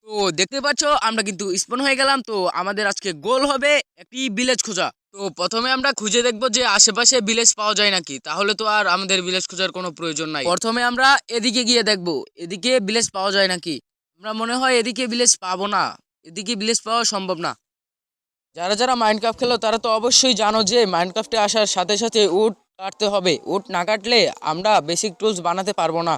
তো দেখতে পাচ্ছ আমরা কিন্তু স্পন হয়ে গেলাম। তো আমাদের আজকে গোল হবে একটি ভিলেজ খোঁজা। তো প্রথমে আমরা খুঁজে দেখবো যে আশেপাশে ভিলেজ পাওয়া যায় নাকি, তাহলে তো আর আমাদের ভিলেজ খোঁজার কোনো প্রয়োজন নাই। প্রথমে আমরা এদিকে গিয়ে দেখবো এদিকে ভিলেজ পাওয়া যায় নাকি। আমরা মনে হয় এদিকে ভিলেজ পাবো না, এদিকে ভিলেজ পাওয়া সম্ভব না। যারা যারা মাইনক্রাফট খেলো তারা তো অবশ্যই জানো যে মাইনক্রাফটে আসার সাথে সাথে উড কাটতে হবে, উড না কাটলে আমরা বেসিক টুলস বানাতে পারবো না।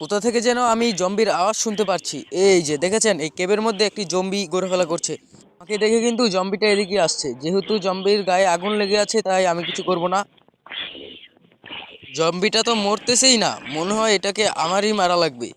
কোথা থেকে যেন আমি জম্বির আওয়াজ শুনতে পাচ্ছি। এই যে দেখেছেন, এই কেবের মধ্যে একটি জম্বি ঘোরাফেরা করছে। আমাকে দেখে কিন্তু জম্বিটা এদিকে আসছে। যেহেতু জম্বির গায়ে আগুন লেগে আছে তাই আমি কিছু করব না। জম্বিটা তো মরতেছেই না, মনে হয় এটাকে আমারই মারা লাগবে।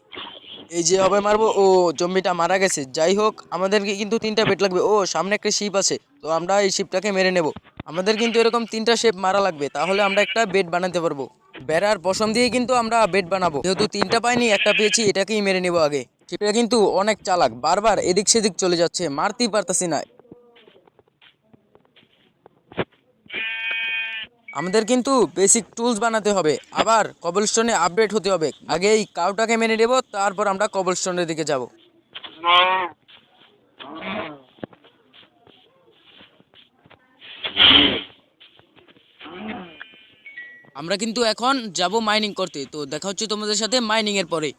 এই যে হবে মারবো। ও, জম্বিটা মারা গেছে। যাই হোক, আমাদেরকে কিন্তু 3টা বেট লাগবে। ও, সামনে একটা শিপ আছে, তো আমরা এই শিপটাকে মেরে নেব। আমাদের কিন্তু এরকম 3টা শেপ মারা লাগবে, তাহলে আমরা একটা বেড বানাতে পারবো। বেড়ার পশম দিয়ে কিন্তু আমরা বেড বানাবো। যেহেতু 3টা পাইনি, একটা পেয়েছি, এটাকেই মেরে নেব আগে। শিপটা কিন্তু অনেক চালাক, বারবার এদিক সেদিক চলে যাচ্ছে, মারতেই পারতাছি না। আমাদের কিন্তু বেসিক টুলস বানাতে হবে, আবার কবলস্টোনে আপডেট হতে হবে। আগে এই কাউটাকে মেনে নেব, তারপর আমরা কবলস্টোনের দিকে যাব। আমরা কিন্তু এখন যাব মাইনিং করতে। তো দেখা হচ্ছে তোমাদের সাথে মাইনিং এর পরে।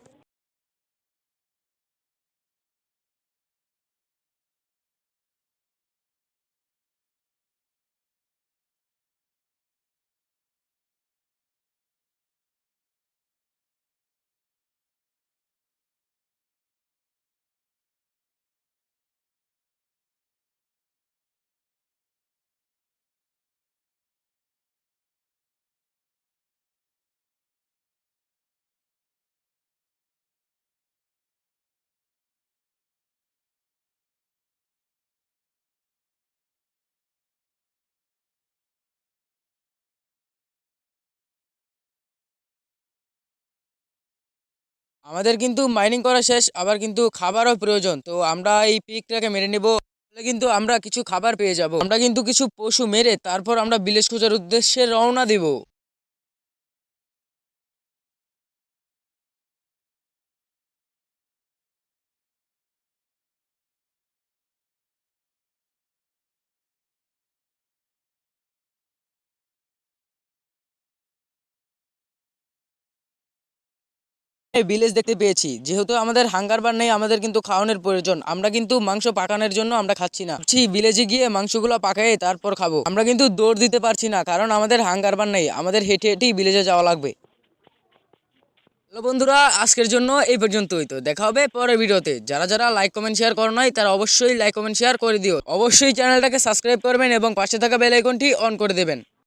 আমাদের কিন্তু মাইনিং করা শেষ, আবার কিন্তু খাবারও প্রয়োজন। তো আমরা এই পিকটাকে মেরে নেব, তাহলে কিন্তু আমরা কিছু খাবার পেয়ে যাব। আমরা কিন্তু কিছু পশু মেরে তারপর আমরা বিলেজ খোঁজার উদ্দেশ্যে রওনা দিব। ভিলেজ দেখতে পেয়েছি। যেহেতু আমাদের হাঙ্গার বার নেই, আমাদের কিন্তু খাওয়ানোর প্রয়োজন। আমরা কিন্তু মাংস পাকানোর জন্য আমরা খাচ্ছি না, ভিলেজে গিয়ে মাংসগুলো পাকাই তারপর খাবো। আমরা কিন্তু দৌড় দিতে পারছি না, কারণ আমাদের হাঙ্গার বার নেই, আমাদের হেঁটে হেঁটেই ভিলেজে যাওয়া লাগবে। হ্যালো বন্ধুরা, আজকের জন্য এই পর্যন্তই। তো দেখা হবে পরের ভিডিওতে। যারা যারা লাইক কমেন্ট শেয়ার করো নাই তারা অবশ্যই লাইক কমেন্ট শেয়ার করে দিও। অবশ্যই চ্যানেলটাকে সাবস্ক্রাইব করবেন এবং পাশে থাকা বেল আইকনটি অন করে দেবেন।